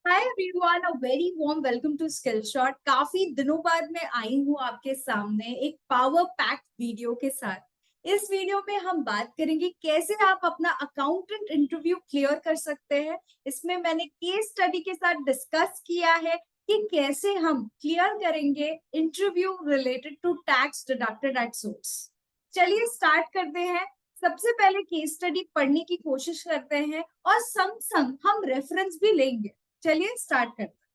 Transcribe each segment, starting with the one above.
Hi everyone, a very warm welcome to skill shot. काफी दिनों बाद मैं आई हूँ आपके सामने एक पावर पैक्ड वीडियो के साथ। इस वीडियो में हम बात करेंगे कैसे आप अपना अकाउंटेंट इंटरव्यू क्लियर कर सकते हैं। इसमें मैंने केस स्टडी के साथ डिस्कस किया है कि कैसे हम क्लियर करेंगे interview related to tax deducted at source. चलिए स्टार्ट करते हैं। सबसे पहले केस स्टडी पढ़ने की कोशिश करते हैं और संग संग हम रेफरेंस भी लेंगे। चलिए स्टार्ट करते हैं।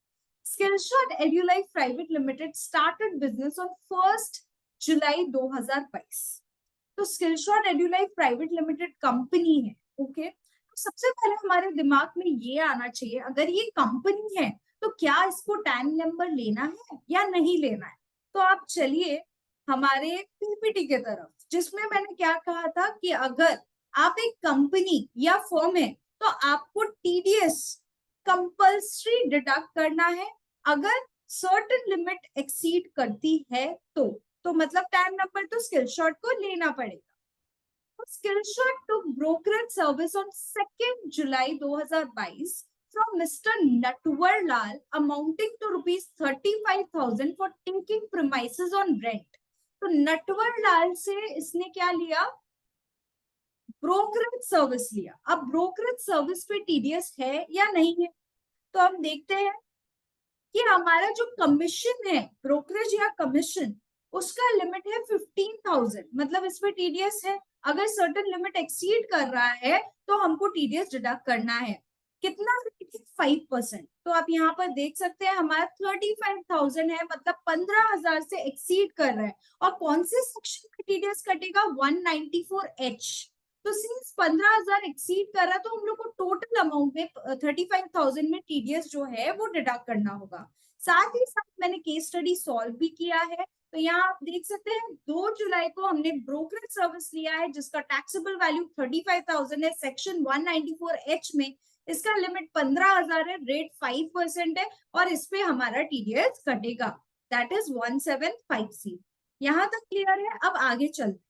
Skillshot EduLife private limited started business on 1 जुलाई 2022। तो Skillshot EduLife private limited company है। ओके, तो सबसे पहले हमारे दिमाग में ये आना चाहिए, अगर ये कंपनी है तो क्या इसको टैन नंबर लेना है या नहीं लेना है। तो आप चलिए हमारे पीपीटी के तरफ, जिसमें मैंने क्या कहा था कि अगर आप एक कंपनी या फर्म है तो आपको टीडीएस कंपल्सरी डिडक्ट करना है अगर सर्टेन लिमिट एक्सीड करती है। तो मतलब टैन नंबर तो स्किलशॉट को लेना पड़ेगा। Skillshot to brokerage service on 2 July 2022 from Mr. Natwar Lal amounting to ₹35,000 for taking premises on rent। तो नटवर लाल से इसने क्या लिया? ब्रोकरेज सर्विस लिया। अब ब्रोकरेज सर्विस पे टीडीएस है या नहीं है, तो हम देखते हैं कि हमारा जो कमीशन है, ब्रोकरेज या कमीशन, उसका लिमिट है 15,000। मतलब इसमें टीडीएस है। अगर सर्टेन लिमिट एक्सीड कर रहा है तो हमको टीडीएस डिडक्ट करना है। कितना? 5%। तो आप यहाँ पर देख सकते हैं हमारा 35,000 है, मतलब 15,000 से एक्सीड कर रहा है। और कौन से सेक्शन में टीडीएस कटेगा? 194H। तो सिंस 15,000 एक्सीड कर रहा है तो हम लोग को टोटल अमाउंट में 35,000 में टीडीएस जो है वो डिडक्ट करना होगा। साथ ही साथ मैंने केस स्टडी सॉल्व भी किया है। तो यहाँ आप देख सकते हैं 2 जुलाई को हमने ब्रोकरेज सर्विस लिया है जिसका टैक्सेबल वैल्यू 35,000 है। सेक्शन 194H में इसका लिमिट 15,000 है, रेट 5% है और इस पे हमारा टीडीएस कटेगा, दैट इज 1750। यहाँ तक क्लियर है। अब आगे चलते।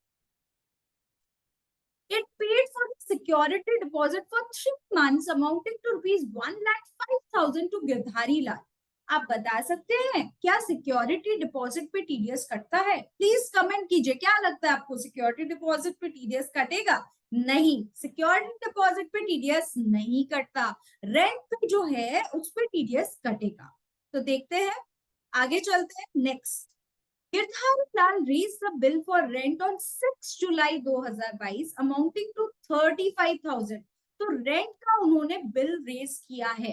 It paid for the security deposit for 3 months amounting to ₹1,05,000 to Girdhari Lal. आप बता सकते हैं क्या सिक्योरिटी डिपॉजिट पे टीडीएस कटता है? प्लीज कमेंट कीजिए, क्या लगता है आपको सिक्योरिटी डिपॉजिट पे टीडीएस कटेगा? नहीं, सिक्योरिटी डिपॉजिट पे टीडीएस नहीं कटता। रेंट पे जो है उस पे टीडीएस कटेगा। तो देखते हैं, आगे चलते हैं। Next, Girdhari Lal raised the bill for rent on 6 July 2022 amounting to 35,000। तो रेंट का उन्होंने बिल रेज किया है।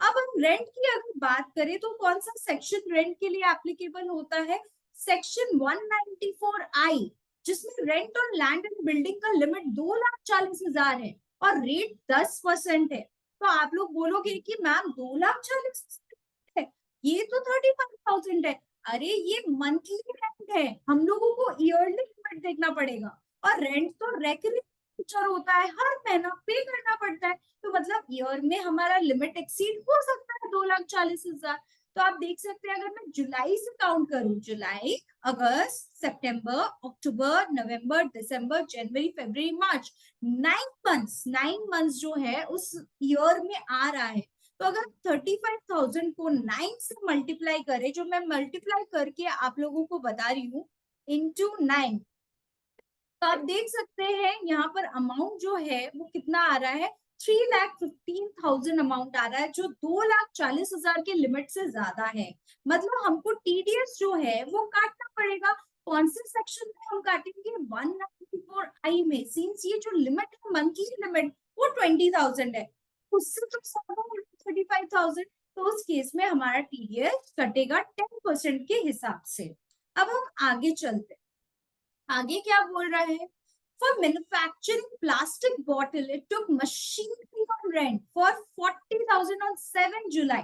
अब हम रेंट की अगर बात करें तो कौन सा सेक्शन रेंट के लिए एप्लीकेबल होता है? सेक्शन 194I, जिसमें rent on land and building का लिमिट 2,40,000 है और रेट 10% है। तो आप लोग बोलोगे कि मैम 2,40,000 है, ये तो 35,000 है। अरे ये मंथली रेंट है, हम लोगों को ईयरली लिमिट देखना पड़ेगा। और रेंट तो रेकरिंग फीचर होता है, हर महीना पे करना पड़ता है। तो मतलब ईयर में हमारा लिमिट एक्सीड हो सकता है 2,40,000। तो आप देख सकते हैं, अगर मैं जुलाई से काउंट करूं, जुलाई, अगस्त, सितंबर, अक्टूबर, नवंबर, दिसंबर, जनवरी, फरवरी, मार्च, 9 मंथ्स जो है उस ईयर में आ रहा है। तो अगर 35,000 को 9 से मल्टीप्लाई करें, जो मैं मल्टीप्लाई करके आप लोगों को बता रही हूँ, इंटू 9, तो आप देख सकते हैं यहाँ पर अमाउंट जो है वो कितना आ रहा है? 3,15,000 अमाउंट आ रहा है, जो 2,40,000 के लिमिट से ज्यादा है। मतलब हमको टीडीएस जो है वो काटना पड़ेगा। कौन से सेक्शन में हम काटेंगे? 194I में। सिंस ये जो लिमिट है, मंथली लिमिट, वो 20,000 है, उससे तो ज्यादा 35,000। तो उस केस में हमारा टीडीएस कटेगा 10% के हिसाब से। अब हम आगे चलते हैं। आगे क्या बोल रहा है? For manufacturing plastic bottle it took machinery on rent for 40,000 on 7 जुलाई।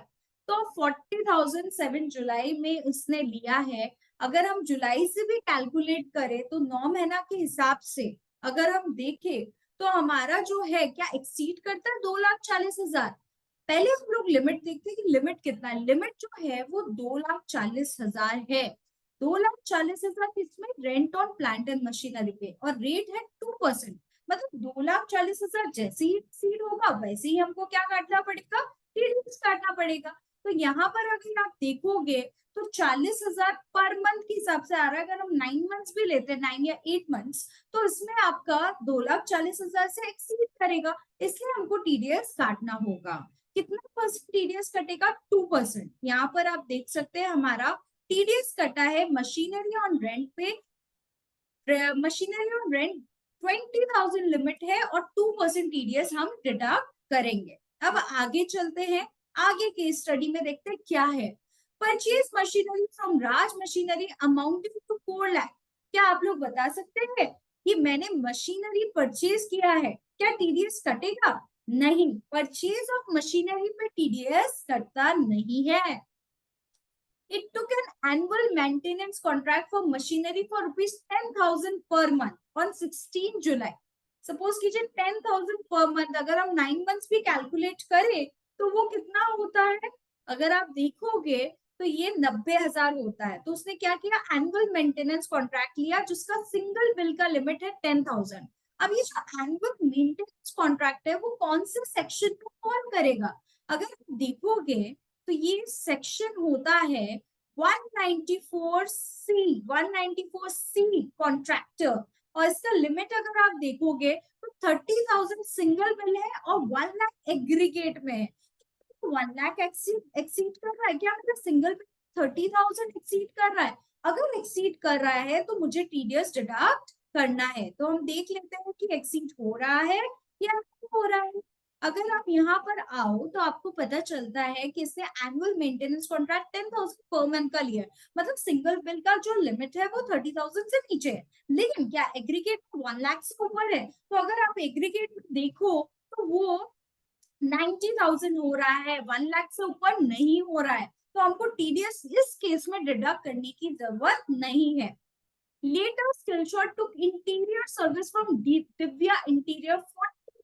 तो 40,000 7 जुलाई में उसने लिया है। अगर हम जुलाई से भी कैलकुलेट करें तो 9 महीना के हिसाब से अगर हम देखें तो हमारा जो है क्या एक्सीड करता है 2,40,000। पहले हम लोग लिमिट देखते हैं कि लिमिट कितना है। लिमिट जो है वो 2,40,000 है। 2,40,000 किसमें? Rent on plant and machinery पे, और रेट है 2%। मतलब 2,40,000 जैसे ही सीड होगा वैसे ही हमको क्या काटना पड़ेगा? टीडीएस काटना पड़ेगा। तो यहाँ पर अगर आप देखोगे तो 40,000 पर मंथ के हिसाब से आ रहा है। अगर हम 9 मंथ्स भी लेते हैं, 9 या 8 मंथ्स, तो इसमें आपका 2,40,000 से एक्सीड करेगा, इसलिए हमको टीडीएस काटना होगा। कितना परसेंट टीडीएस कटेगा? 2%। यहाँ पर आप देख सकते हैं हमारा टीडीएस कटा है मशीनरी ऑन रेंट पे। मशीनरी ऑन रेंट 20,000 लिमिट है और 2% टीडीएस हम डिडक्ट करेंगे। अब आगे चलते हैं, आगे के स्टडी में देखते हैं क्या है। Purchase machinery from Raj machinery amounting to 4 lakh. क्या आप लोग बता सकते हैं कि मैंने मशीनरी परचेज किया है, क्या टीडीएस कटेगा? नहीं, परचेज ऑफ मशीनरी पे टीडीएस कटता नहीं है। It took an annual maintenance contract for machinery for rupees 10,000 per month on 16 July. Suppose कीजिए 10,000 per month, अगर हम 9 months भी कैलकुलेट करें तो वो कितना होता है? अगर आप देखोगे तो ये 90,000 होता है। तो उसने क्या किया? एनुअल मेंटेनेंस कॉन्ट्रैक्ट लिया जिसका सिंगल बिल का लिमिट है 10,000। अब ये जो एनुअल मेंटेनेंस कॉन्ट्रैक्ट है वो कौन से सेक्शन को फॉल करेगा? अगर आप देखोगे तो ये सेक्शन होता है 194C, 194C कॉन्ट्रैक्टर, और इसका लिमिट अगर आप देखोगे तो 30,000 सिंगल बिल है और 1 लाख एग्रीगेट में है। 1 लाख एक्सीड कर रहा है क्या? मतलब सिंगल बिल 30,000 एक्सीड कर रहा है। अगर एक्सीड कर रहा है तो मुझे टीडीएस डिडक्ट करना है। तो हम देख लेते हैं कि एक्सीड हो रहा है या नहीं हो रहा है। अगर आप यहाँ पर आओ तो आपको पता चलता है कि इसने annual maintenance contract 10,000 per month का लिया है, मतलब सिंगल बिल का जो लिमिट है वो 30,000 से नीचे है, लेकिन क्या एग्रीगेट 1 लाख से ऊपर है? तो अगर आप एग्रीगेट में देखो तो वो 90,000 हो रहा है, 1 लाख से ऊपर नहीं हो रहा है। तो हमको टीडीएस इस केस में डिडक्ट करने की जरूरत नहीं है। Later, Skillshot took interior service from Divya Interior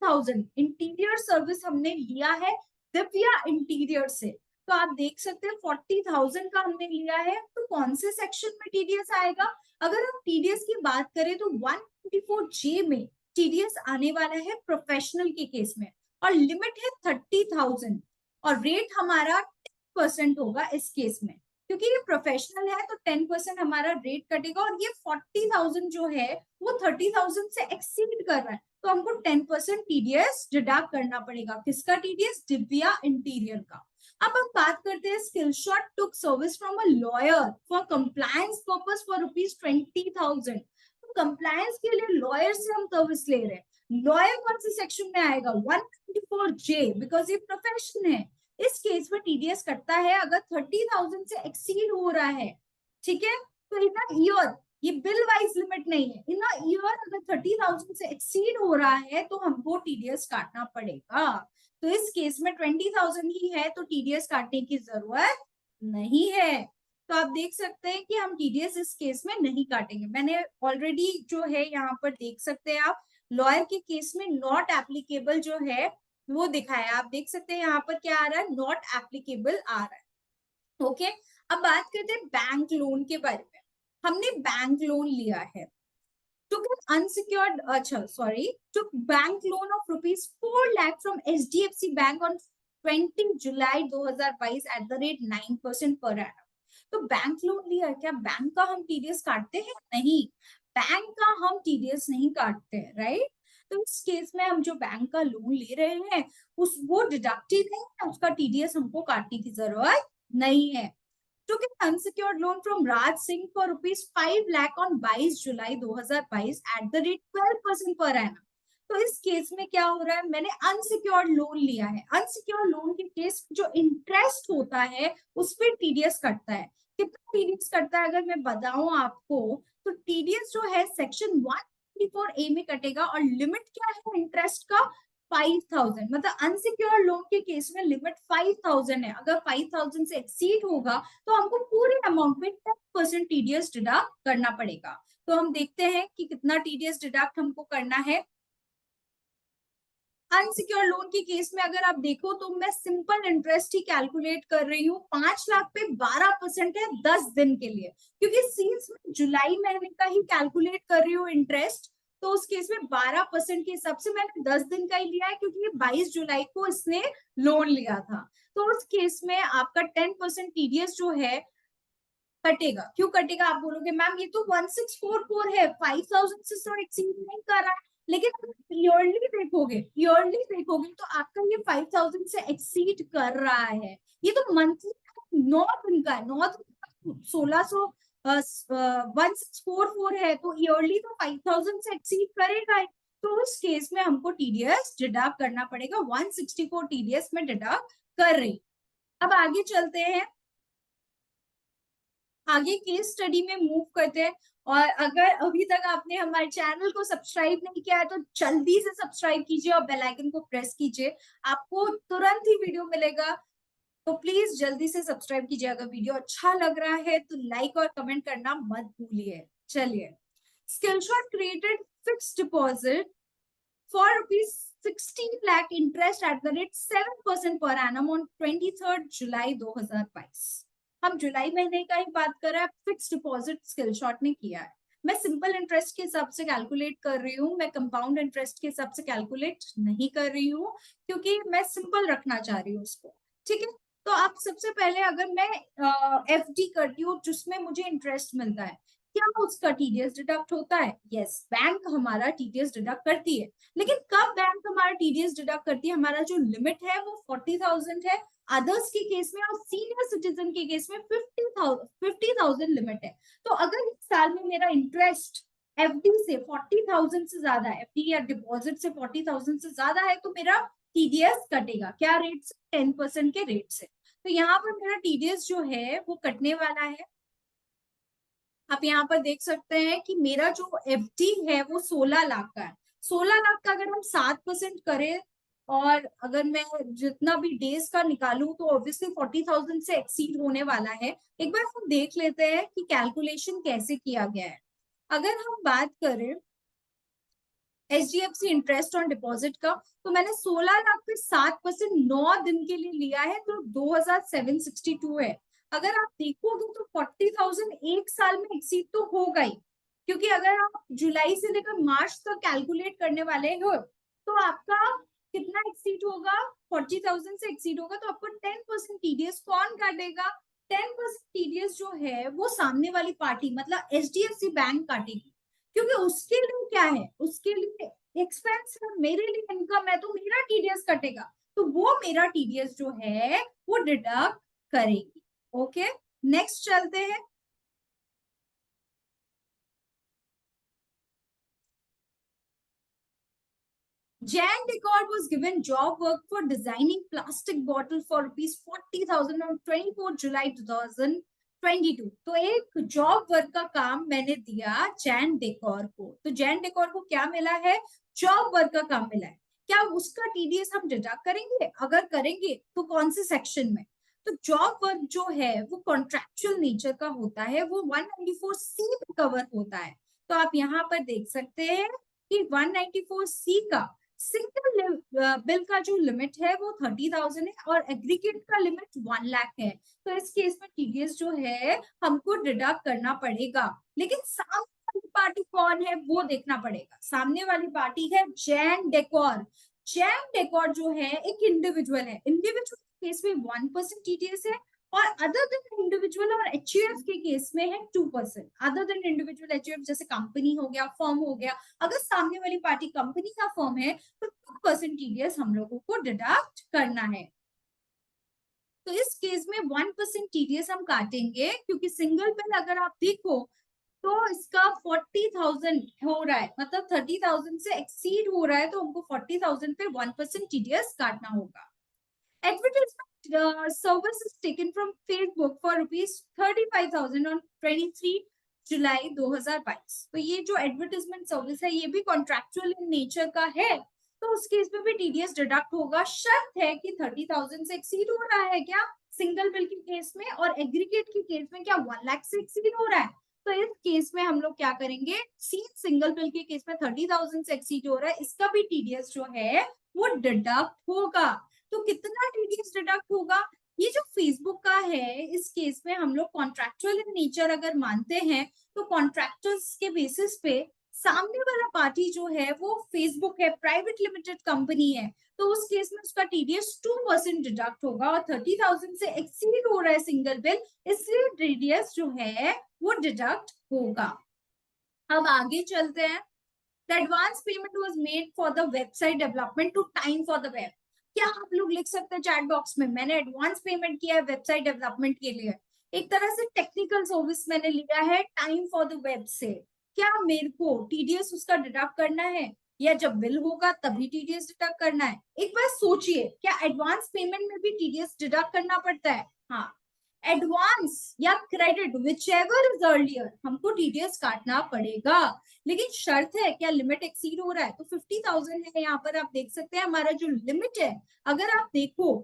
40,000। Interior service हमने लिया है दिव्या इंटीरियर से। तो आप देख सकते हैं 40,000 का हमने लिया है। तो कौन से सेक्शन में टीडीएस आएगा? अगर हम टीडीएस की बात करें तो 124J में टीडीएस आने वाला है प्रोफेशनल के केस में, और लिमिट है 30,000 और रेट हमारा 10% होगा इस केस में। क्योंकि ये प्रोफेशनल है तो 10% हमारा रेट कटेगा, और ये 40,000 जो है वो 30,000 से एक्सीड कर रहा है, तो हमको 10% टीडीएस डिडक्ट करना पड़ेगा। किसका टीडीएस? दिव्या इंटीरियर का। अब हम बात करते हैं Skillshot took service from a lawyer for compliance purpose for ₹20,000। तो कंप्लायंस के लिए लॉयर से हम सर्विस ले रहे हैं। लॉयर कौन से सेक्शन में आएगा? 194J, बिकॉज ये प्रोफेशन है। इस केस में टीडीएस कटता है अगर 30,000 से एक्सीड हो रहा है, ठीक है? तो इन अ ईयर, ये बिल वाइज लिमिट नहीं है, इन अ ईयर अगर 30,000 से एक्सीड हो रहा है तो हमको टीडीएस काटना पड़ेगा। तो इस केस में 20,000 ही है तो टीडीएस काटने की जरूरत नहीं है। तो आप देख सकते हैं कि हम टीडीएस इस केस में नहीं काटेंगे। मैंने ऑलरेडी जो है यहाँ पर देख सकते हैं आप, लॉयर के केस में नॉट एप्लीकेबल जो है वो दिखाया। आप देख सकते हैं यहाँ पर क्या आ रहा है? नॉट एप्लीकेबल आ रहा है। ओके, अब बात करते हैं बैंक लोन के बारे में। हमने बैंक लोन लिया है, took an unsecured, took bank loan of rupees 4 lakh from HDFC Bank on 20 July 2022 at the rate 9% per annum। तो बैंक लोन लिया है, क्या बैंक का हम टीडीएस काटते हैं? नहीं, बैंक का हम टीडीएस नहीं काटते हैं, राइट? तो इस केस में हम जो बैंक का लोन ले रहे हैं वो डिडक्टिव नहीं है, उसका टीडीएस हमको काटने की जरूरत नहीं है। took an unsecured loan from Raj Singh for rupees 5 lakh on 22 July 2022 at the rate 12% per annum। तो इस केस में क्या हो रहा है? मैंने अनसिक्योर्ड लोन लिया है। अनसिक्योर्ड लोन के केस जो इंटरेस्ट होता है उस पर टीडीएस कटता है। कितना टीडीएस कटता है अगर मैं बताऊं आपको, तो टीडीएस जो है सेक्शन 154A में कटेगा, और लिमिट क्या है इंटरेस्ट का? 5,000। मतलब अनसिक्योर्ड लोन के केस में लिमिट 5,000 है। अगर 5,000 से एक्सीड होगा तो हमको पूरे अमाउंट में 10% टीडीएस डिडक्ट करना पड़ेगा। तो हम देखते हैं कि कितना टीडीएस डिडक्ट हमको करना है। अनसिक्योर्ड लोन के केस में अगर आप देखो तो मैं सिंपल इंटरेस्ट ही कैलकुलेट कर रही हूँ। 5 लाख पे 12% है 10 दिन के लिए, क्योंकि सीन्स में जुलाई महीने का ही कैलकुलेट कर रही हूँ इंटरेस्ट। तो उस केस में 12% के हिसाब से मैंने 10 दिन का ही लिया है, क्योंकि ये 22 जुलाई को इसने लोन लिया था। तो उस केस में आपका 10% टीडीएस जो है कटेगा। क्यों कटेगा आप बोलोगे, मैम ये तो 1644 है, 5000 से तो एक्सीड नहीं कर रहा है। लेकिन ईयरली देखोगे तो आपका ये 5000 से एक्सीड कर रहा है। ये तो मंथली 9 दिन का है, 9 दिन का 1600 1644 है, तो ईयरली तो 5000 से एक्सीड करेगा ही। तो उस केस में हमको टीडीएस डिडक्ट करना पड़ेगा, 164 टीडीएस में डिडक्ट कर रही। अब आगे चलते हैं, आगे केस स्टडी में मूव करते हैं। और अगर अभी तक आपने हमारे चैनल को सब्सक्राइब नहीं किया है तो जल्दी से सब्सक्राइब कीजिए और बेल आइकन को प्रेस कीजिए, आपको तुरंत ही वीडियो मिलेगा। तो प्लीज जल्दी से सब्सक्राइब कीजिए। अगर वीडियो अच्छा लग रहा है तो लाइक और कमेंट करना मत भूलिए। चलिए, Skillshot created fixed deposit for rupees 16 lakh interest at the rate 7% per annum on 23rd जुलाई 2022। हम जुलाई महीने का ही बात कर रहे हैं, फिक्स डिपॉजिट स्किलशॉट ने किया है। मैं सिंपल इंटरेस्ट के हिसाब से कैलकुलेट कर रही हूँ, मैं कंपाउंड इंटरेस्ट के हिसाब से कैलकुलेट नहीं कर रही हूँ, क्योंकि मैं सिंपल रखना चाह रही हूँ उसको। ठीक है, तो आप सबसे पहले अगर मैं एफडी करती हूँ जिसमें मुझे इंटरेस्ट मिलता है, क्या उसका टीडीएस डिडक्ट होता है? यस, बैंक हमारा टीडीएस डिडक्ट करती है। लेकिन कब बैंक हमारा टीडीएस डिडक्ट करती है? हमारा जो लिमिट है वो 40,000 है अदर्स के केस में, और सीनियर सिटीजन के केस में 50,000 लिमिट है। तो अगर इस साल में मेरा इंटरेस्ट एफडी से 40,000 से ज्यादा है, एफडी या डिपॉजिट से 40,000 से ज्यादा है, तो मेरा टीडीएस कटेगा। क्या रेट से? 10% के रेट से। तो यहाँ पर मेरा टीडीएस जो है वो कटने वाला है। आप यहाँ पर देख सकते हैं कि मेरा जो एफडी है वो 16 लाख का है। 16 लाख का अगर हम 7% करें, और अगर मैं जितना भी डेज का निकालूं, तो ऑब्वियसली 40,000 से एक्सीड होने वाला है। एक बार हम देख लेते हैं कि कैलकुलेशन कैसे किया गया है। अगर हम बात करें एचडीएफसी इंटरेस्ट ऑन डिपॉजिट का, तो मैंने 16 लाख पे 7% 9 दिन के लिए लिया है, तो 2,762 है। अगर आप देखोगे तो 40,000 एक साल में एक्सीड तो होगा ही, क्योंकि अगर आप जुलाई से लेकर मार्च तक कैलकुलेट करने वाले हो तो आपका कितना एक्सीड होगा? 40,000 से एक्सीड होगा, तो आपको 10% टीडीएस कौन काटेगा? 10% टीडीएस जो है वो सामने वाली पार्टी मतलब एचडीएफसी बैंक काटेगी, क्योंकि उसके लिए क्या है, उसके लिए एक्सपेंस है, मेरे लिए इनकम है, तो मेरा टीडीएस कटेगा, तो वो मेरा टीडीएस जो है वो डिडक्ट करेगी। ओके, नेक्स्ट चलते हैं। Jan Decor was given job work for designing plastic bottle for rupees 40,000 on 24 July 2022। तो एक जॉब वर्क का काम मैंने दिया जैन डेकोर को। तो जैन डेकोर को क्या मिला है? जॉब वर्क का काम मिला है। क्या उसका टीडीएस हम डिडक्ट करेंगे? अगर करेंगे तो कौन से सेक्शन में? तो जॉब वर्क जो है वो कॉन्ट्रेक्चुअल नेचर का होता है, वो 194C में कवर होता है। तो आप यहाँ पर देख सकते हैं कि 194C का सिंगल बिल का जो लिमिट है वो 30,000 है, और एग्रीगेट का लिमिट 1 लाख है। तो इस केस में टीडीएस जो है हमको डिडक्ट करना पड़ेगा। लेकिन सामने वाली पार्टी कौन है वो देखना पड़ेगा। सामने वाली पार्टी है जैन डेकोर। जैन डेकोर जो है एक इंडिविजुअल है, इंडिविजुअल केस में 1% टीडीएस है, और अदर देन इंडिविजुअल और एचयूएफ के केस में है 2%। अदर देन इंडिविजुअल एचयूएफ जैसे कंपनी हो गया, फर्म हो गया, अगर सामने वाली पार्टी कंपनी का फर्म है तो 2% टीडीएस हम लोगों को डिडक्ट करना है। तो इस केस में 1% टीडीएस हम काटेंगे, क्योंकि सिंगल बिल अगर आप देखो तो इसका 40,000 हो रहा है, मतलब 30,000 से एक्सीड हो रहा है, तो हमको 40,000 पे 1% टीडीएस काटना होगा। Advertisement service is taken from Facebook for rupees 35,000 on 23 जुलाई 2022। तो ये जो एडवर्टाइजमेंट सर्विस है ये भी कॉन्ट्रेक्चुअल इन नेचर का है, तो उस केस में भी टीडीएस डिडक्ट होगा। शर्त है कि 30,000 से एक्सीड हो रहा है क्या सिंगल बिल के केस में, और एग्रीगेट के केस में क्या 1 लाख से एक्सीड हो रहा है। तो इस केस में हम लोग क्या करेंगे, सिंगल बिल के केस में 30,000 से एक्सीड हो रहा है, इसका भी टीडीएस जो है वो डिडक्ट होगा। तो कितना टीडीएस डिडक्ट होगा? ये जो फेसबुक का है इस केस में हम लोग कॉन्ट्रेक्चुअल इन नेचर अगर मानते हैं, तो कॉन्ट्रैक्टर्स के बेसिस पे सामने वाला पार्टी जो है वो फेसबुक है, प्राइवेट लिमिटेड कंपनी है, तो उस केस में उसका टीडीएस 2% डिडक्ट होगा और 30,000 से एक्सीड हो रहा है सिंगल बिल, इसलिए टीडीएस जो है वो डिडक्ट होगा। अब आगे चलते हैं। The advance payment was made for the website development to time for the web। क्या आप लोग लिख सकते हैं चैट बॉक्स में, मैंने एडवांस पेमेंट किया है वेबसाइट डेवलपमेंट के लिए, एक तरह से टेक्निकल सर्विस मैंने लिया है टाइम फॉर द वेब से। क्या मेरे को टीडीएस उसका डिडक्ट करना है, या जब बिल होगा तभी टीडीएस डिडक्ट करना है? एक बार सोचिए, क्या एडवांस पेमेंट में भी टीडीएस डिडक्ट करना पड़ता है? हाँ, एडवांस या credit which ever is earlier, हमको टीडीएस काटना पड़ेगा, लेकिन शर्त है क्या लिमिट एक्सीड हो रहा है? तो 50,000 है, यहाँ पर आप देख सकते हैं हमारा जो लिमिट है। अगर आप देखो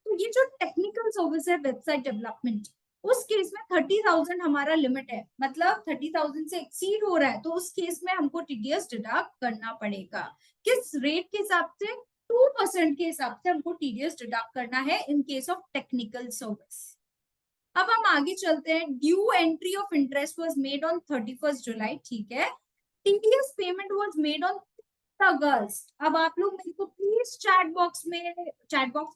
तो ये जो टेक्निकल सर्विस है वेबसाइट डेवलपमेंट, उस केस में 30,000 हमारा लिमिट है, मतलब 30,000 से एक्सीड हो रहा है, तो उस केस में हमको टीडीएस डिडक्ट करना पड़ेगा। किस रेट के हिसाब से? 2% के हिसाब से हमको टीडीएस डिडक्ट करना है इन केस ऑफ टेक्निकल सर्विस। अब हम आगे चलते हैं। Due entry of interest was made on 31 जुलाई, ठीक है। TDS payment was made on August. अब आप लोग मेरे को प्लीज चैट बॉक्स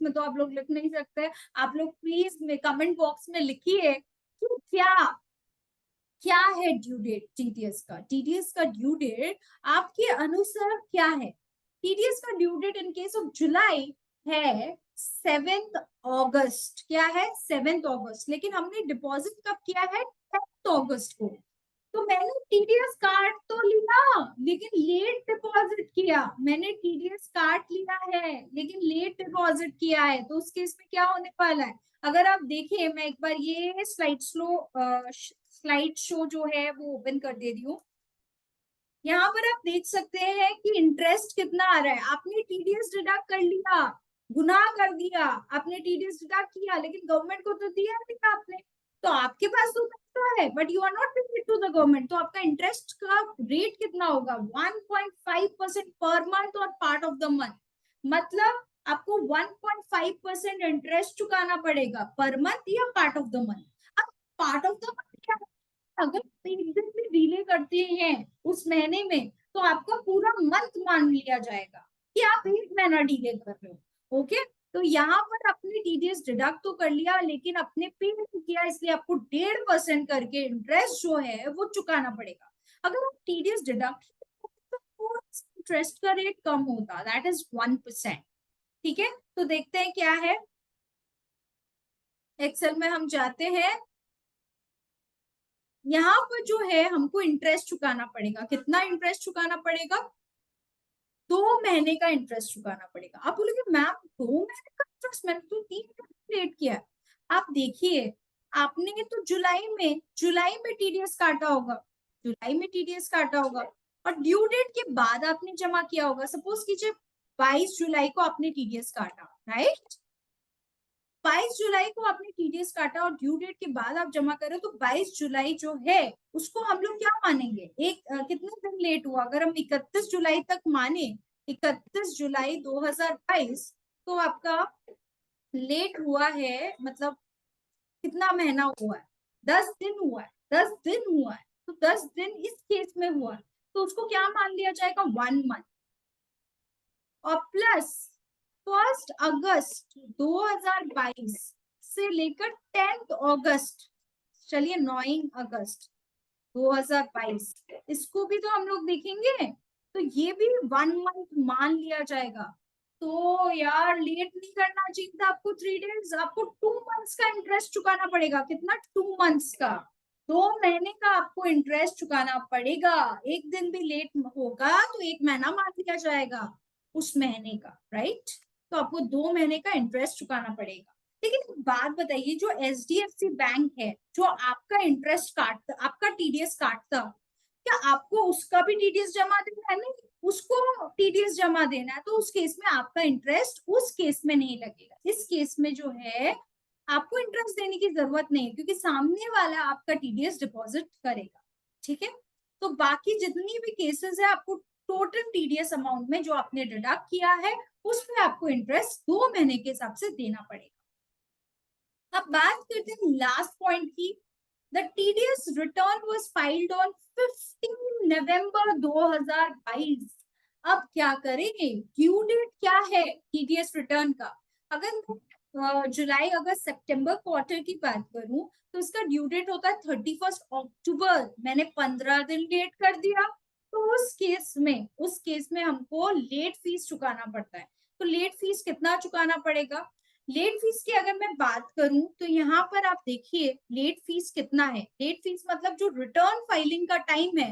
में तो आप लोग लिख नहीं सकते, आप लोग प्लीज में कमेंट बॉक्स में लिखिए कि क्या क्या है ड्यू डेट टीडीएस का। टीडीएस का ड्यू डेट आपके अनुसार क्या है? टीडीएस का due date in case of July है 7 अगस्त। क्या है? 7 अगस्त। लेकिन हमने डिपॉजिट कब किया है? 10 अगस्त को। तो मैंने टीडीएस काट तो लिया लेकिन लेट डिपॉजिट किया। मैंने टीडीएस काट लिया है लेकिन लेट डिपॉजिट किया है, तो उस केस में क्या होने वाला है? अगर आप देखिए, मैं एक बार ये स्लाइड शो जो है वो ओपन कर दे रही हूँ। यहाँ पर आप देख सकते हैं कि इंटरेस्ट कितना आ रहा है। आपने टीडीएस डिडक्ट कर लिया, गुनाह कर दिया, आपने टीडीएस डिडक्ट किया, लेकिन गवर्नमेंट को तो दिया नहीं आपने, तो आपके पास तो पैसा है but you are not paying it to the government, तो आपका इंटरेस्ट का रेट कितना होगा? 1.5% पर मंथ और पार्ट ऑफ द मंथ। मतलब आपको 1.5% इंटरेस्ट चुकाना पड़ेगा पर मंथ या पार्ट ऑफ द मंथ। अब पार्ट ऑफ द मंथ क्या? अगर एक दिन भी डिले करते हैं उस महीने में तो आपका पूरा मंथ मान लिया जाएगा कि आप एक महीना डिले कर रहे हो। ओके, तो यहाँ पर आपने टीडीएस डिडक्ट तो कर लिया लेकिन आपने पे नहीं किया, इसलिए आपको 1.5% करके इंटरेस्ट जो है वो चुकाना पड़ेगा। अगर आप टीडीएस डिडक्ट तो इंटरेस्ट का रेट कम होता, दैट इज 1%। ठीक है, तो देखते हैं क्या है। एक्सेल में हम जाते हैं, यहाँ पर जो है हमको इंटरेस्ट चुकाना पड़ेगा। कितना इंटरेस्ट चुकाना पड़ेगा? 2 महीने का इंटरेस्ट चुकाना पड़ेगा। आप बोलोगे मैम 2 महीने का इंटरेस्ट, मैंने तो 3 महीने लेट किया। आप देखिए, आपने तो जुलाई में टीडीएस काटा होगा, जुलाई में टीडीएस काटा होगा और ड्यू डेट के बाद आपने जमा किया होगा। सपोज कीजिए 22 जुलाई को आपने टीडीएस काटा, राइट? 22 जुलाई को आपने टीडीएस काटा और ड्यू डेट के बाद आप जमा करें, तो 22 जुलाई जो है उसको हम लोग क्या मानेंगे? कितने दिन लेट हुआ? अगर हम 31 जुलाई तक माने, 31 जुलाई 2022, तो आपका लेट हुआ है, मतलब कितना महीना हुआ है? 10 दिन हुआ है, 10 दिन हुआ है, तो 10 दिन इस केस में हुआ, तो उसको क्या मान लिया जाएगा? 1 मंथ। और प्लस 1 अगस्त 2022 से लेकर 10 अगस्त, चलिए 9 अगस्त 2022, इसको भी तो हम लोग देखेंगे, तो ये भी 1 मंथ मान लिया जाएगा। तो यार लेट नहीं करना चाहिए था आपको 3 डेज, आपको 2 मंथ्स का इंटरेस्ट चुकाना पड़ेगा। कितना? 2 मंथ्स का, 2 महीने का आपको इंटरेस्ट चुकाना पड़ेगा। एक दिन भी लेट होगा तो 1 महीना मान लिया जाएगा उस महीने का, राइट? तो आपको 2 महीने का इंटरेस्ट चुकाना पड़ेगा। लेकिन एक बात बताइए, जो एचडीएफसी बैंक है जो आपका इंटरेस्ट काटता, आपका टीडीएस काटता, क्या आपको उसका भी टीडीएस जमा देना है? नहीं, उसको टीडीएस जमा देना है, तो उस केस में आपका इंटरेस्ट उस केस में नहीं लगेगा। इस केस में जो है आपको इंटरेस्ट देने की जरूरत नहीं है क्योंकि सामने वाला आपका टीडीएस डिपॉजिट करेगा। ठीक है, तो बाकी जितनी भी केसेस है आपको टोटल टीडीएस अमाउंट में जो आपने डिडक्ट किया है उस पर आपको इंटरेस्ट 2 महीने के हिसाब से देना पड़ेगा। अब बात करते हैं लास्ट पॉइंट की। The TDS return was filed on 15 नवंबर 2022। अब क्या करेंगे, ड्यू डेट क्या है टीडीएस रिटर्न का? अगर जुलाई अगस्त सितंबर क्वार्टर की बात करूं तो इसका ड्यू डेट होता है 31 अक्टूबर। मैंने 15 दिन लेट कर दिया, तो उस केस में हमको लेट फीस चुकाना पड़ता है। तो लेट फीस कितना चुकाना पड़ेगा? लेट फीस की अगर मैं बात करूं तो यहाँ पर आप देखिए लेट फीस कितना है। लेट फीस मतलब जो रिटर्न फाइलिंग का टाइम है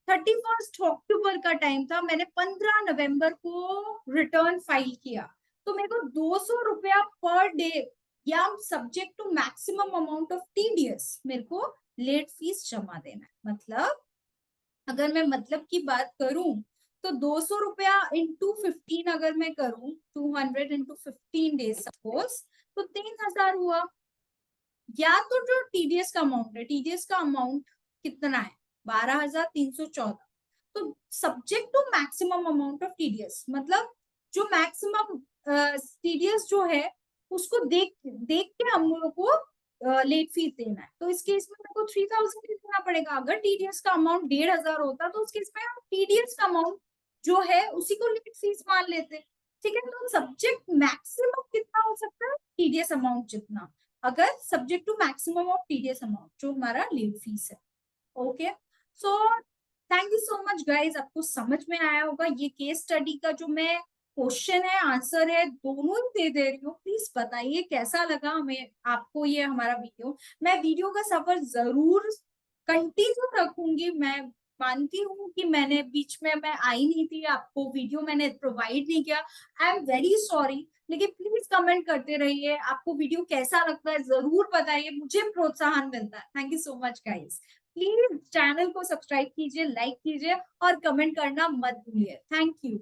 31 अक्टूबर का टाइम था, मैंने 15 नवंबर को रिटर्न फाइल किया, तो मेरे को 200 रुपया पर डे या subject to maximum amount of TDS मेरे को लेट फीस जमा देना है। मतलब अगर मैं मतलब की बात करूं तो 200 रुपया इंटू 15 अगर मैं करूं, 200 इंटू 15 डेज सपोज, तो 3000 हुआ। या तो जो टीडीएस का अमाउंट है, टीडीएस का अमाउंट कितना है, 12,314। तो subject to maximum amount of TDS मतलब जो मैक्सिमम टीडीएस जो है उसको देख देख के हम लोगों को लेट फीस देना है। तो इस केस में मेरे को 3000 ही देना पड़ेगा। अगर टीडीएस का अमाउंट 1500 होता तो उस केस में हम टीडीएस का अमाउंट जो है उसी को लेट फीस मान लेते। ठीक है, तो सब्जेक्ट मैक्सिमम कितना हो सकता है, टीडीएस अमाउंट जितना, अगर subject to maximum of TDS amount जो हमारा लेट फीस है। Okay, so thank you so much guys, आपको समझ में आया होगा। ये केस स्टडी का जो मैं क्वेश्चन है आंसर है दोनों ही दे रही हूँ। प्लीज बताइए कैसा लगा हमें आपको ये हमारा वीडियो। मैं वीडियो का सफर जरूर कंटिन्यू रखूंगी। मैं मानती हूँ कि मैंने बीच में मैं आई नहीं थी, आपको वीडियो मैंने प्रोवाइड नहीं किया, आई एम वेरी सॉरी। लेकिन प्लीज कमेंट करते रहिए, आपको वीडियो कैसा लगता है जरूर बताइए, मुझे प्रोत्साहन मिलता है। Thank you so much guys. Please channel को सब्सक्राइब कीजिए, लाइक कीजिए और कमेंट करना मत भूलिए। Thank you.